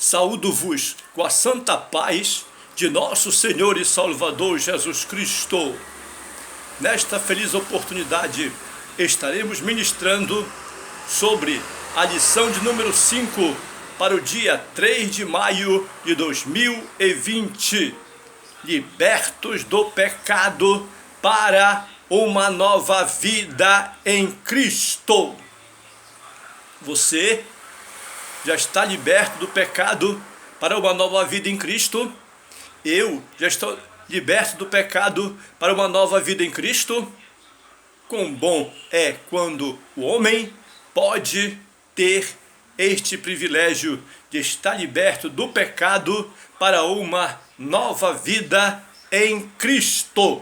Saúdo-vos com a santa paz de nosso Senhor e Salvador Jesus Cristo. Nesta feliz oportunidade, estaremos ministrando sobre a lição de número 5 para o dia 3 de maio de 2020. Libertos do pecado para uma nova vida em Cristo. Você já está liberto do pecado para uma nova vida em Cristo? Eu já estou liberto do pecado para uma nova vida em Cristo? Quão bom é quando o homem pode ter este privilégio de estar liberto do pecado para uma nova vida em Cristo.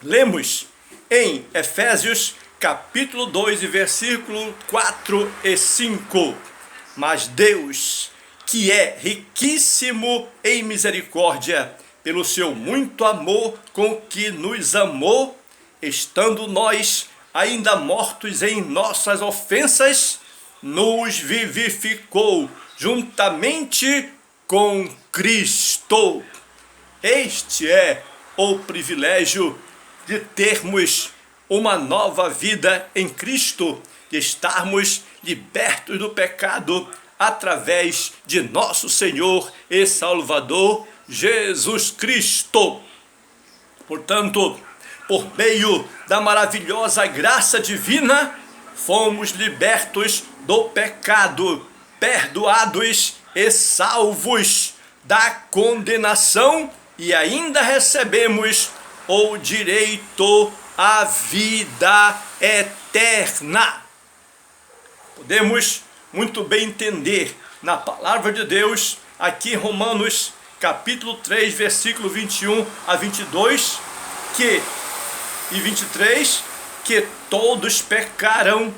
Lemos em Efésios capítulo 2, versículo 4 e 5. Mas Deus, que é riquíssimo em misericórdia, pelo seu muito amor com que nos amou, estando nós ainda mortos em nossas ofensas, nos vivificou juntamente com Cristo. Este é o privilégio de termos uma nova vida em Cristo, de estarmos libertos do pecado através de nosso Senhor e Salvador Jesus Cristo. Portanto, por meio da maravilhosa graça divina, fomos libertos do pecado, perdoados e salvos da condenação e ainda recebemos o direito à vida eterna. Podemos muito bem entender na palavra de Deus, aqui em Romanos capítulo 3, versículo 21 a 22 e 23, que todos pecaram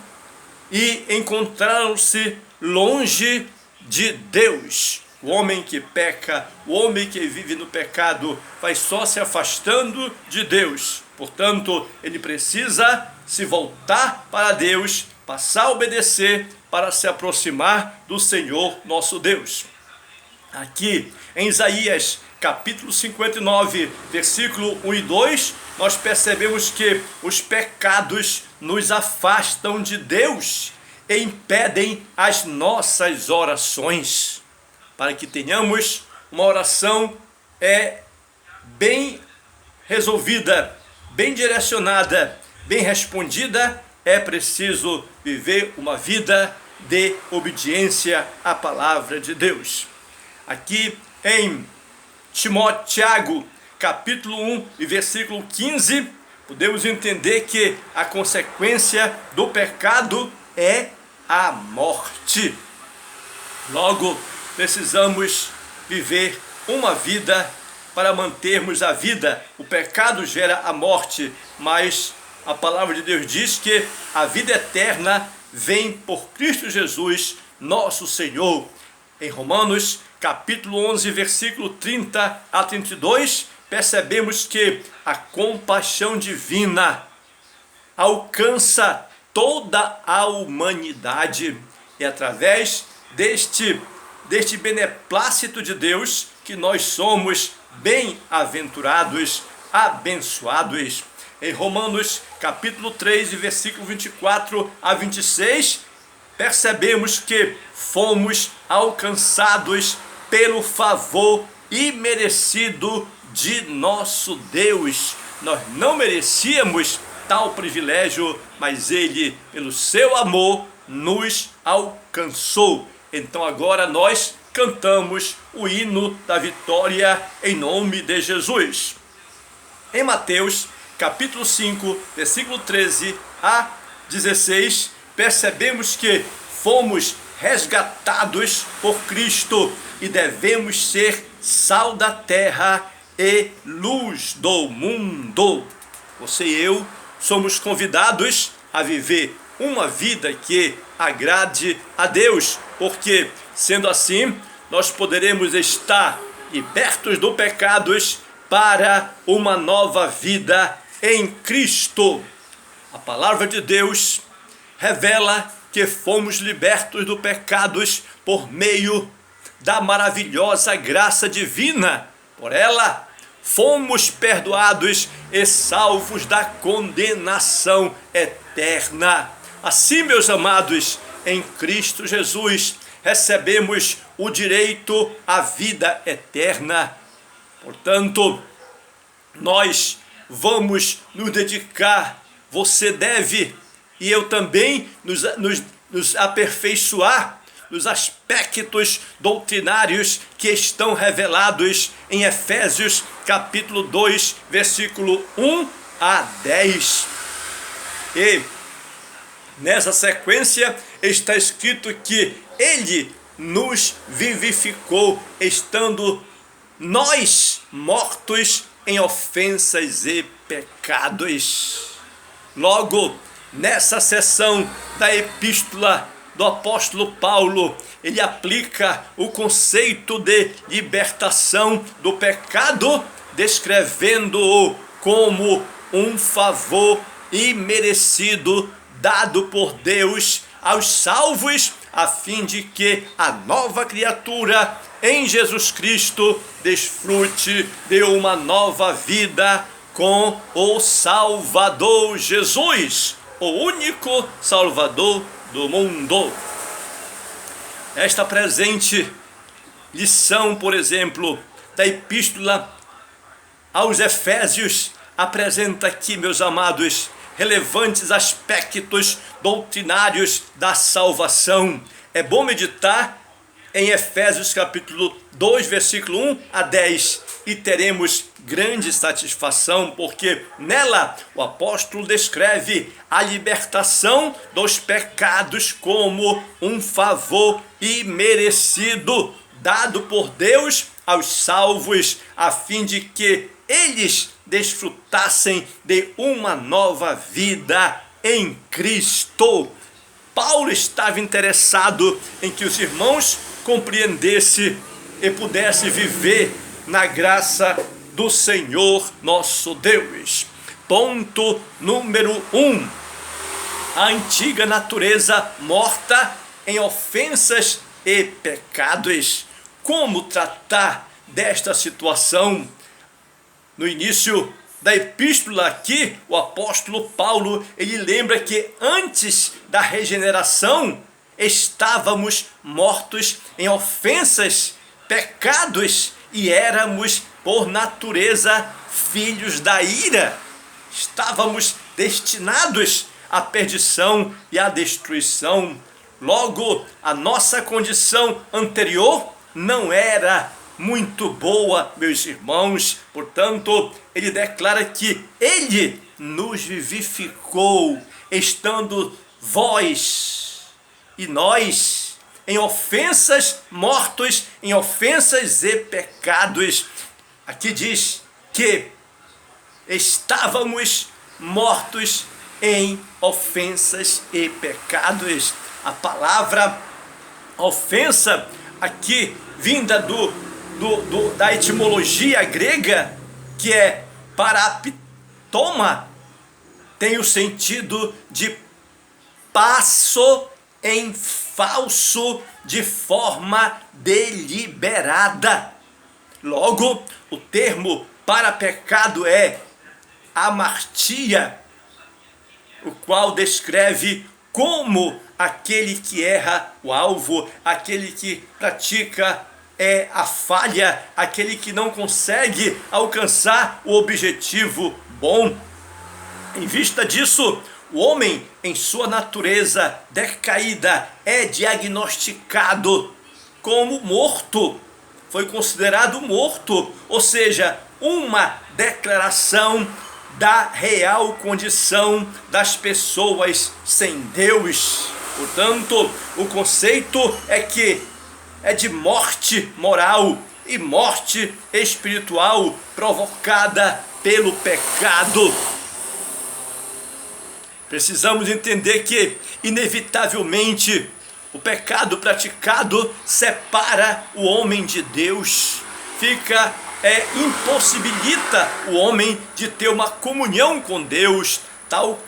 e encontraram-se longe de Deus. O homem que peca, o homem que vive no pecado, vai só se afastando de Deus. Portanto, ele precisa se voltar para Deus, passar a obedecer para se aproximar do Senhor nosso Deus. Aqui em Isaías capítulo 59, versículo 1 e 2, nós percebemos que os pecados nos afastam de Deus e impedem as nossas orações. Para que tenhamos uma oração bem resolvida, bem direcionada, bem respondida, é preciso viver uma vida de obediência à palavra de Deus. Aqui em Tiago, capítulo 1 e versículo 15, podemos entender que a consequência do pecado é a morte. Logo, precisamos viver uma vida para mantermos a vida. O pecado gera a morte, mas a palavra de Deus diz que a vida eterna vem por Cristo Jesus, nosso Senhor. Em Romanos capítulo 11, versículo 30 a 32, percebemos que a compaixão divina alcança toda a humanidade. E através deste beneplácito de Deus que nós somos bem-aventurados, abençoados. Em Romanos capítulo 3, versículo 24 a 26, percebemos que fomos alcançados pelo favor imerecido de nosso Deus. Nós não merecíamos tal privilégio, mas Ele, pelo seu amor, nos alcançou. Então agora nós cantamos o hino da vitória em nome de Jesus. Em Mateus capítulo 5, versículo 13 a 16, percebemos que fomos resgatados por Cristo e devemos ser sal da terra e luz do mundo. Você e eu somos convidados a viver uma vida que agrade a Deus, porque, sendo assim, nós poderemos estar libertos do pecados para uma nova vida em Cristo. A palavra de Deus revela que fomos libertos do pecados por meio da maravilhosa graça divina. Por ela, fomos perdoados e salvos da condenação eterna. Assim, meus amados, em Cristo Jesus, recebemos o direito à vida eterna. Portanto, nós vamos nos dedicar, você deve, e eu também, nos aperfeiçoar nos aspectos doutrinários que estão revelados em Efésios capítulo 2, versículo 1 a 10. E nessa sequência está escrito que Ele nos vivificou, estando nós mortos em ofensas e pecados. Logo, nessa seção da epístola do apóstolo Paulo, ele aplica o conceito de libertação do pecado, descrevendo-o como um favor imerecido dado por Deus aos salvos, a fim de que a nova criatura em Jesus Cristo desfrute de uma nova vida com o Salvador Jesus, o único Salvador do mundo. Esta presente lição, por exemplo, da epístola aos Efésios, apresenta aqui, meus amados, relevantes aspectos doutrinários da salvação. É bom meditar em Efésios capítulo 2, versículo 1 a 10, e teremos grande satisfação, porque nela o apóstolo descreve a libertação dos pecados como um favor imerecido dado por Deus aos salvos, a fim de que eles desfrutassem de uma nova vida em Cristo. Paulo estava interessado em que os irmãos compreendessem e pudessem viver na graça do Senhor nosso Deus. Ponto número 1. A antiga natureza morta em ofensas e pecados. Como tratar desta situação? No início da epístola aqui, o apóstolo Paulo, ele lembra que antes da regeneração estávamos mortos em ofensas, pecados, e éramos por natureza filhos da ira. Estávamos destinados à perdição e à destruição. Logo, a nossa condição anterior não era muito boa, meus irmãos. Portanto, ele declara que ele nos vivificou, estando vós e nós em ofensas, mortos em ofensas e pecados. Aqui diz que estávamos mortos em ofensas e pecados. A palavra ofensa aqui, vinda da etimologia grega, que é paraptoma, tem o sentido de passo em falso de forma deliberada. Logo, o termo para pecado é amartia, o qual descreve como aquele que erra o alvo, aquele que pratica a falha, aquele que não consegue alcançar o objetivo bom. Em vista disso, o homem, em sua natureza decaída, é diagnosticado como morto. Foi considerado morto, ou seja, uma declaração da real condição das pessoas sem Deus. Portanto, o conceito é que é de morte moral e morte espiritual provocada pelo pecado. Precisamos entender que, inevitavelmente, o pecado praticado separa o homem de Deus, impossibilita o homem de ter uma comunhão com Deus, tal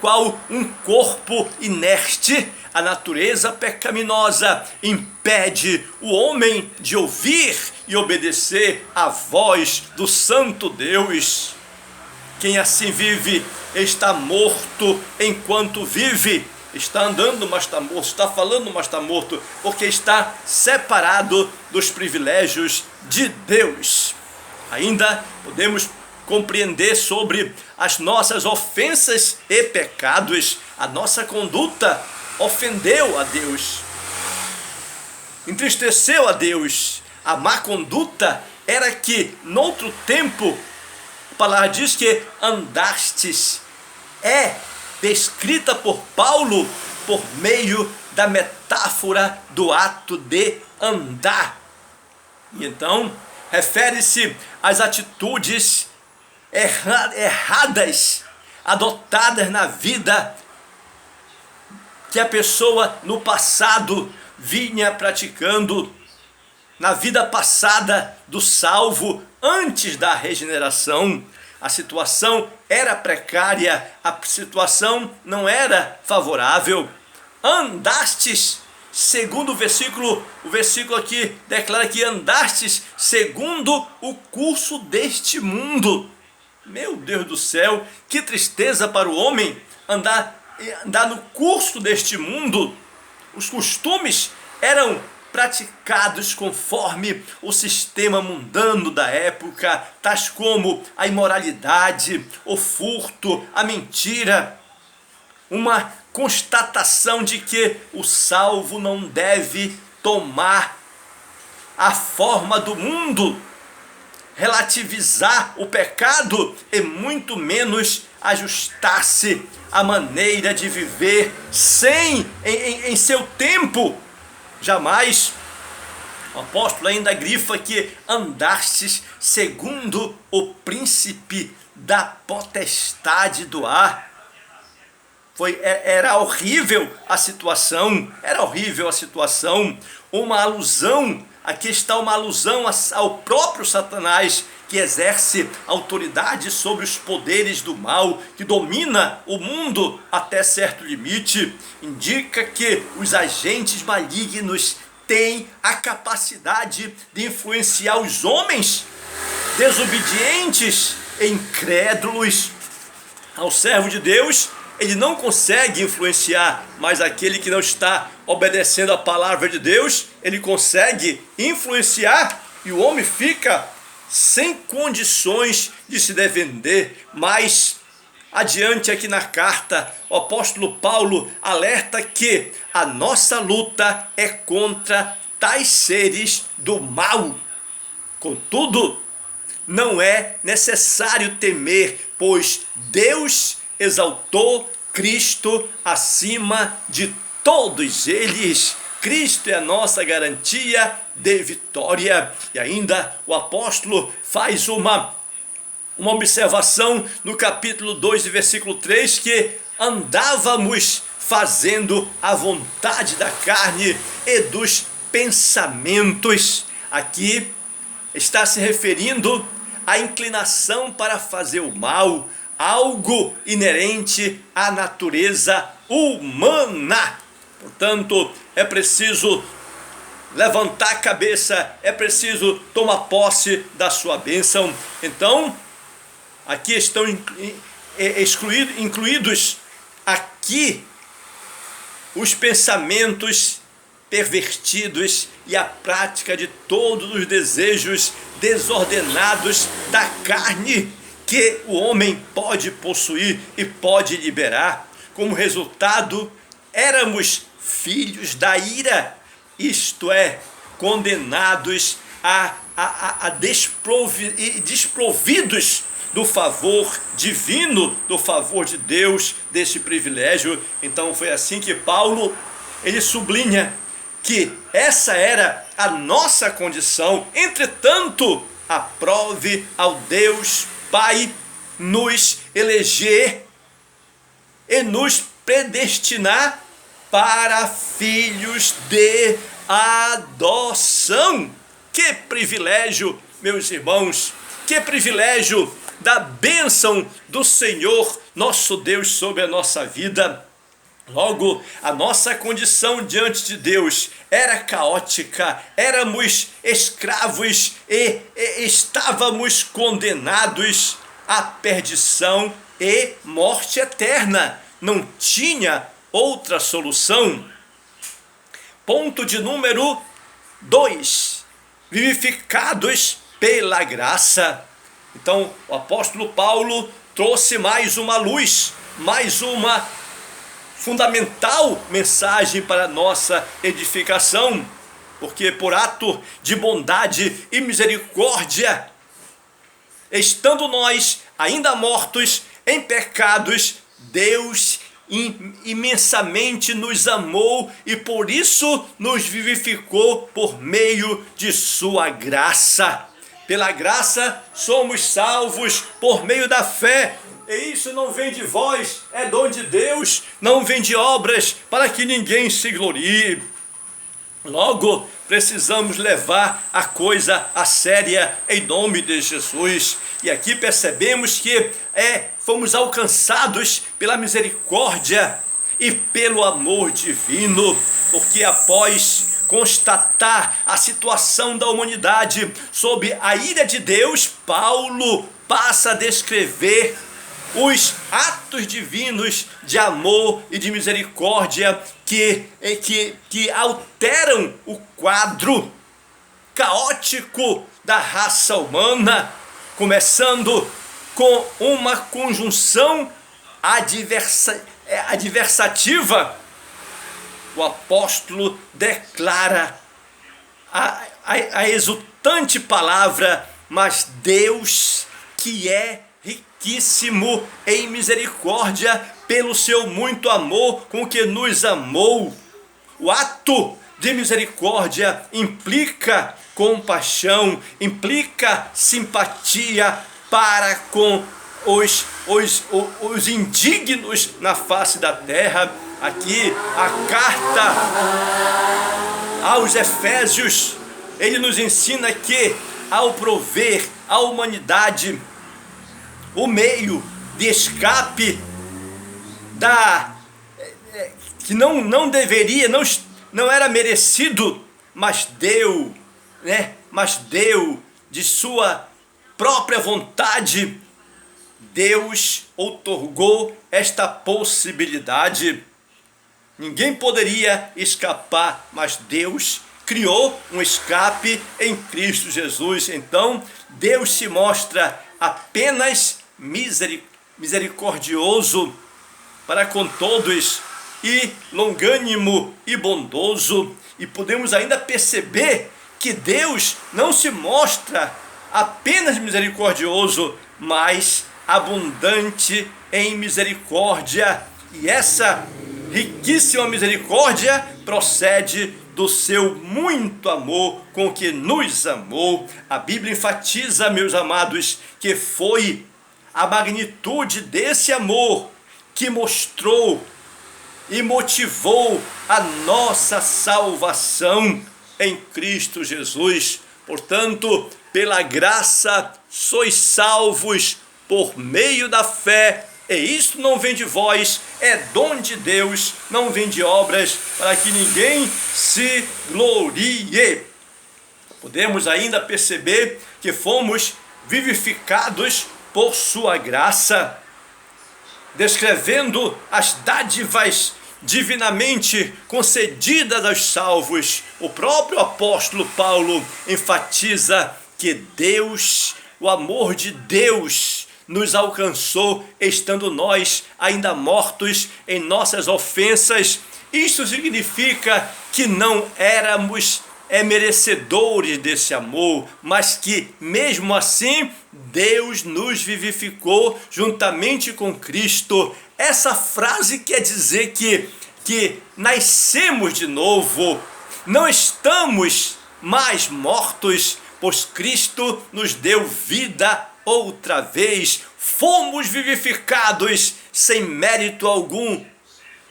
qual um corpo inerte a natureza pecaminosa impede o homem de ouvir e obedecer à voz do Santo Deus. Quem assim vive está morto enquanto vive. Está andando, mas está morto. Está falando, mas está morto. Porque está separado dos privilégios de Deus. Ainda podemos compreender sobre as nossas ofensas e pecados. A nossa conduta ofendeu a Deus, entristeceu a Deus. A má conduta era que, noutro tempo, a palavra diz que andastes, é descrita por Paulo por meio da metáfora do ato de andar. E então, refere-se às atitudes erradas adotadas na vida que a pessoa no passado vinha praticando, na vida passada do salvo, antes da regeneração. A situação era precária, a situação não era favorável. Andastes segundo o versículo aqui declara que andastes segundo o curso deste mundo. Meu Deus do céu, que tristeza para o homem andar no curso deste mundo. Os costumes eram praticados conforme o sistema mundano da época, tais como a imoralidade, o furto, a mentira. Uma constatação de que o salvo não deve tomar a forma do mundo, relativizar o pecado e muito menos ajustar-se à maneira de viver em seu tempo. Jamais. O apóstolo ainda grifa que andastes segundo o príncipe da potestade do ar. Era horrível a situação, uma alusão, aqui está uma alusão ao próprio Satanás, que exerce autoridade sobre os poderes do mal, que domina o mundo até certo limite. Indica que os agentes malignos têm a capacidade de influenciar os homens desobedientes e incrédulos. Ao servo de Deus, ele não consegue influenciar, mas aquele que não está obedecendo a palavra de Deus, ele consegue influenciar, e o homem fica sem condições de se defender. Mas adiante aqui na carta, o apóstolo Paulo alerta que a nossa luta é contra tais seres do mal. Contudo, não é necessário temer, pois Deus exaltou Cristo acima de todos eles. Cristo é a nossa garantia de vitória. E ainda o apóstolo faz uma observação no capítulo 2, versículo 3, que andávamos fazendo a vontade da carne e dos pensamentos. Aqui está se referindo à inclinação para fazer o mal, algo inerente à natureza humana. Portanto, é preciso levantar a cabeça, é preciso tomar posse da sua bênção. Então, aqui estão incluídos aqui os pensamentos pervertidos e a prática de todos os desejos desordenados da carne que o homem pode possuir e pode liberar. Como resultado, éramos filhos da ira, isto é, condenados desprovidos do favor divino, do favor de Deus, desse privilégio. Então foi assim que Paulo, ele sublinha que essa era a nossa condição. Entretanto, aprove ao Deus Pai nos eleger e nos predestinar para filhos de adoção. Que privilégio, meus irmãos, que privilégio da bênção do Senhor, nosso Deus, sobre a nossa vida. Logo, a nossa condição diante de Deus era caótica, éramos escravos e estávamos condenados à perdição e morte eterna. Não tinha outra solução. Ponto de número 2. Vivificados pela graça. Então, o apóstolo Paulo trouxe mais uma luz, mais uma fundamental mensagem para a nossa edificação, porque por ato de bondade e misericórdia, estando nós ainda mortos em pecados, Deus imensamente nos amou e por isso nos vivificou por meio de sua graça. Pela graça somos salvos por meio da fé. E isso não vem de vós, é dom de Deus, não vem de obras, para que ninguém se glorie. Logo, precisamos levar a coisa a séria em nome de Jesus. E aqui percebemos que fomos alcançados pela misericórdia e pelo amor divino, porque após constatar a situação da humanidade sob a ira de Deus, Paulo passa a descrever os atos divinos de amor e de misericórdia que alteram o quadro caótico da raça humana, começando com uma conjunção adversativa. O apóstolo declara a exultante palavra: mas Deus, que é riquíssimo em misericórdia, pelo seu muito amor com que nos amou. O ato de misericórdia implica compaixão, implica simpatia para com os indignos na face da terra. Aqui a carta aos Efésios, ele nos ensina que ao prover à humanidade o meio de escape que não deveria, não era merecido, mas deu de sua própria vontade. Deus outorgou esta possibilidade. Ninguém poderia escapar, mas Deus criou um escape em Cristo Jesus. Então, Deus se mostra apenas misericordioso para com todos e longânimo e bondoso. E podemos ainda perceber que Deus não se mostra apenas misericordioso, mas abundante em misericórdia. E essa riquíssima misericórdia procede do seu muito amor com que nos amou. A Bíblia enfatiza, meus amados, que foi a magnitude desse amor que mostrou e motivou a nossa salvação em Cristo Jesus. Portanto, pela graça sois salvos por meio da fé, e isto não vem de vós, é dom de Deus, não vem de obras, para que ninguém se glorie. Podemos ainda perceber que fomos vivificados por sua graça, descrevendo as dádivas divinamente concedidas aos salvos. O próprio apóstolo Paulo enfatiza que Deus, o amor de Deus, nos alcançou estando nós ainda mortos em nossas ofensas. Isso significa que não éramos merecedores desse amor, mas que mesmo assim Deus nos vivificou juntamente com Cristo. Essa frase quer dizer que nascemos de novo, não estamos mais mortos, pois Cristo nos deu vida outra vez. Fomos vivificados sem mérito algum.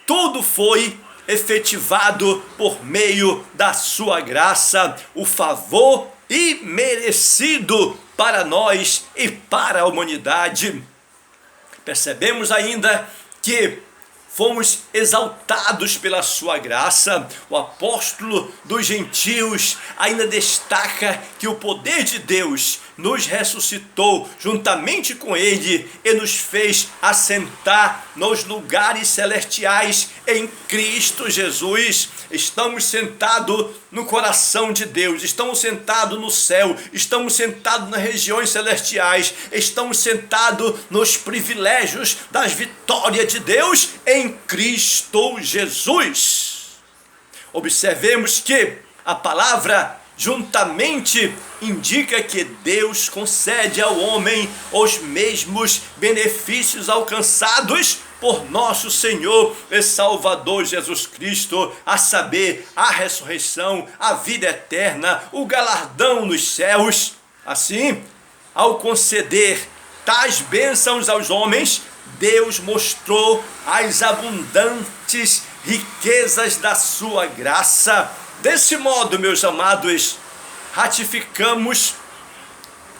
Tudo foi efetivado por meio da sua graça, o favor imerecido para nós e para a humanidade. Percebemos ainda que fomos exaltados pela sua graça. O apóstolo dos gentios ainda destaca que o poder de Deus nos ressuscitou juntamente com ele e nos fez assentar nos lugares celestiais em Cristo Jesus. Estamos sentados no coração de Deus, estamos sentados no céu, estamos sentados nas regiões celestiais, estamos sentados nos privilégios das vitórias de Deus em Cristo Jesus. Observemos que a palavra juntamente indica que Deus concede ao homem os mesmos benefícios alcançados por nosso Senhor e Salvador Jesus Cristo, a saber, a ressurreição, a vida eterna, o galardão nos céus. Assim, ao conceder tais bênçãos aos homens, Deus mostrou as abundantes riquezas da sua graça. Desse modo, meus amados, ratificamos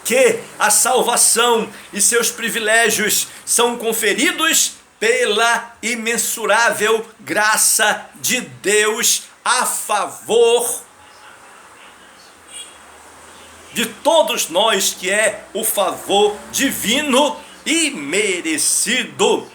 que a salvação e seus privilégios são conferidos pela imensurável graça de Deus a favor de todos nós, que é o favor divino e merecido.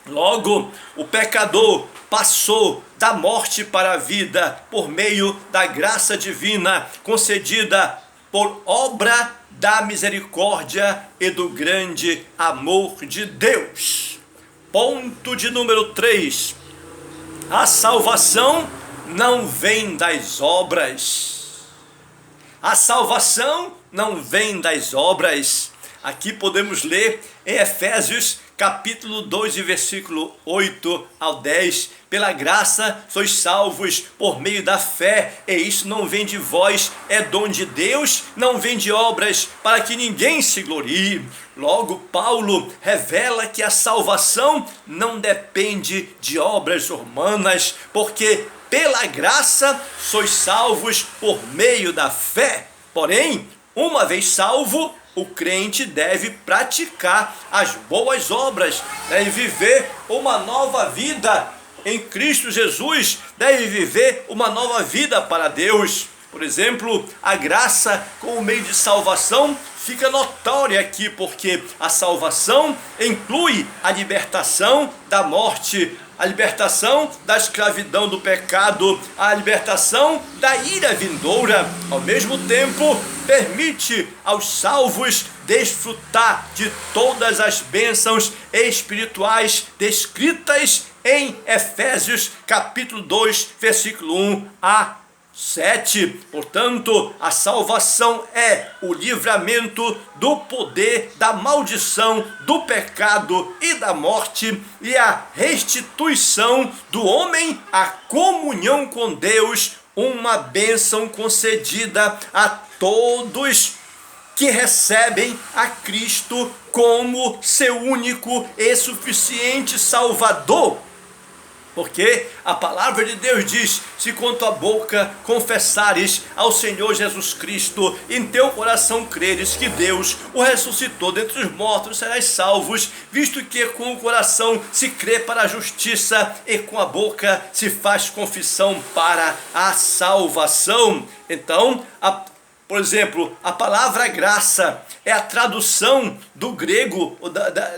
Logo, o pecador passou da morte para a vida por meio da graça divina concedida por obra da misericórdia e do grande amor de Deus. Ponto de número 3. A salvação não vem das obras. A salvação não vem das obras. Aqui podemos ler em Efésios capítulo 2, versículo 8 ao 10, pela graça sois salvos por meio da fé, e isso não vem de vós, é dom de Deus, não vem de obras, para que ninguém se glorie. Logo, Paulo revela que a salvação não depende de obras humanas, porque pela graça sois salvos por meio da fé. Porém, uma vez salvo, o crente deve praticar as boas obras, deve viver uma nova vida em Cristo Jesus, deve viver uma nova vida para Deus. Por exemplo, a graça como meio de salvação fica notória aqui, porque a salvação inclui a libertação da morte, a libertação da escravidão do pecado, a libertação da ira vindoura. Ao mesmo tempo, permite aos salvos desfrutar de todas as bênçãos espirituais descritas em Efésios capítulo 2, versículo 1 a 7. Portanto, a salvação é o livramento do poder da maldição, do pecado e da morte, e a restituição do homem à comunhão com Deus, uma bênção concedida a todos que recebem a Cristo como seu único e suficiente Salvador. Porque a palavra de Deus diz: se com tua boca confessares ao Senhor Jesus Cristo, em teu coração creres que Deus o ressuscitou dentre os mortos, serás salvos, visto que com o coração se crê para a justiça e com a boca se faz confissão para a salvação. Então, por exemplo, a palavra graça é a tradução do grego,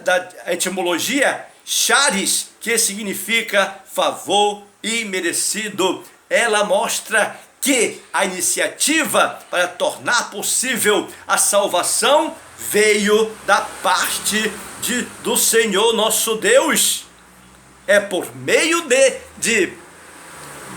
da etimologia charis, que significa favor imerecido. Ela mostra que a iniciativa para tornar possível a salvação veio da parte do Senhor nosso Deus. É por meio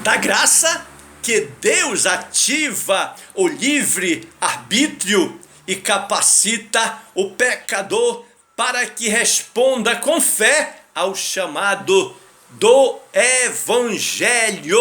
da graça que Deus ativa o livre arbítrio e capacita o pecador para que responda com fé ao chamado do Evangelho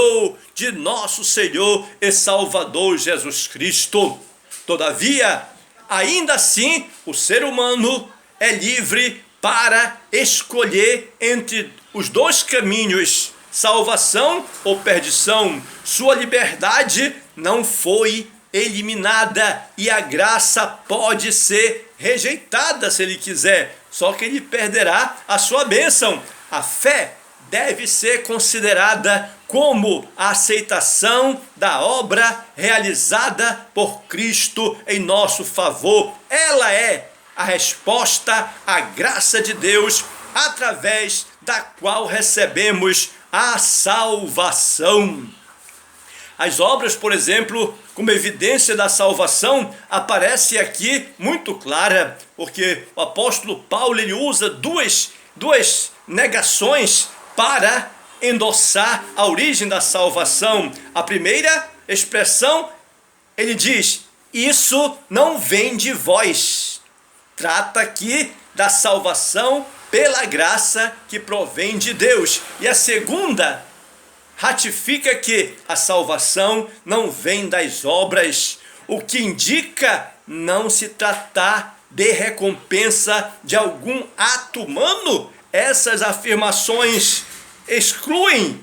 de nosso Senhor e Salvador Jesus Cristo. Todavia, ainda assim, o ser humano é livre para escolher entre os dois caminhos, salvação ou perdição. Sua liberdade não foi eliminada e a graça pode ser rejeitada se ele quiser, só que ele perderá a sua bênção. A fé deve ser considerada como a aceitação da obra realizada por Cristo em nosso favor. Ela é a resposta à graça de Deus, através da qual recebemos a salvação. As obras, por exemplo, como evidência da salvação, aparece aqui muito clara, porque o apóstolo Paulo ele usa duas negações para endossar a origem da salvação. A primeira expressão, ele diz: isso não vem de vós. Trata aqui da salvação pela graça que provém de Deus. E a segunda ratifica que a salvação não vem das obras, o que indica não se tratar de recompensa de algum ato humano. Essas afirmações excluem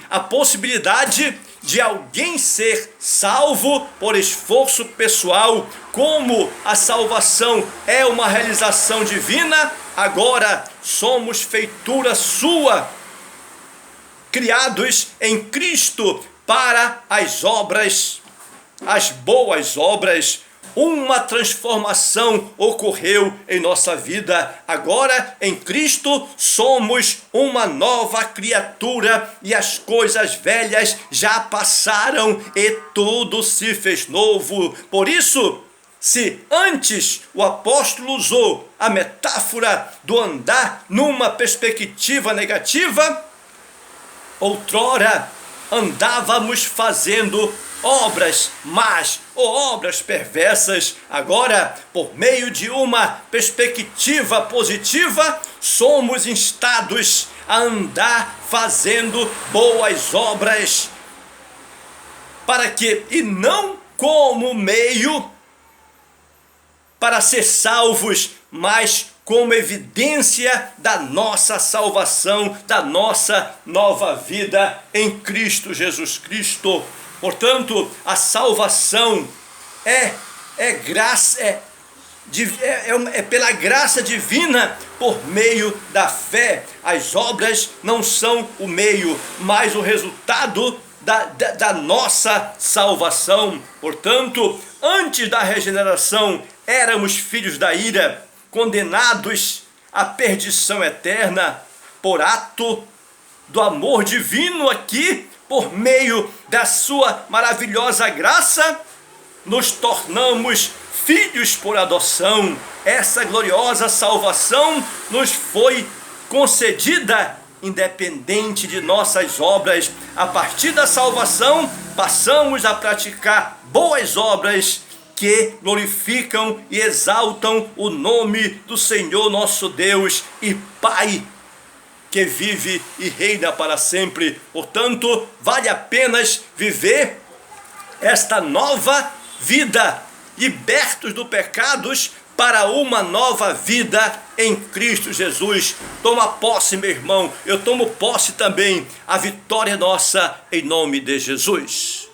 a possibilidade de alguém ser salvo por esforço pessoal. Como a salvação é uma realização divina, agora somos feitura sua, criados em Cristo para as obras, as boas obras. Uma transformação ocorreu em nossa vida. Agora, em Cristo, somos uma nova criatura e as coisas velhas já passaram e tudo se fez novo. Por isso, se antes o apóstolo usou a metáfora do andar numa perspectiva negativa, outrora andávamos fazendo obras más ou obras perversas. Agora, por meio de uma perspectiva positiva, somos instados a andar fazendo boas obras, para que, e não como meio para ser salvos, mas como evidência da nossa salvação, da nossa nova vida em Cristo Jesus Cristo. Portanto, a salvação é pela graça divina por meio da fé. As obras não são o meio, mas o resultado da nossa salvação. Portanto, antes da regeneração, éramos filhos da ira, condenados à perdição eterna. Por ato do amor divino aqui, por meio da sua maravilhosa graça, nos tornamos filhos por adoção. Essa gloriosa salvação nos foi concedida independente de nossas obras. A partir da salvação, passamos a praticar boas obras que glorificam e exaltam o nome do Senhor nosso Deus e Pai, que vive e reina para sempre. Portanto, vale a pena viver esta nova vida, libertos do pecados para uma nova vida em Cristo Jesus. Toma posse, meu irmão, eu tomo posse também. A vitória é nossa em nome de Jesus.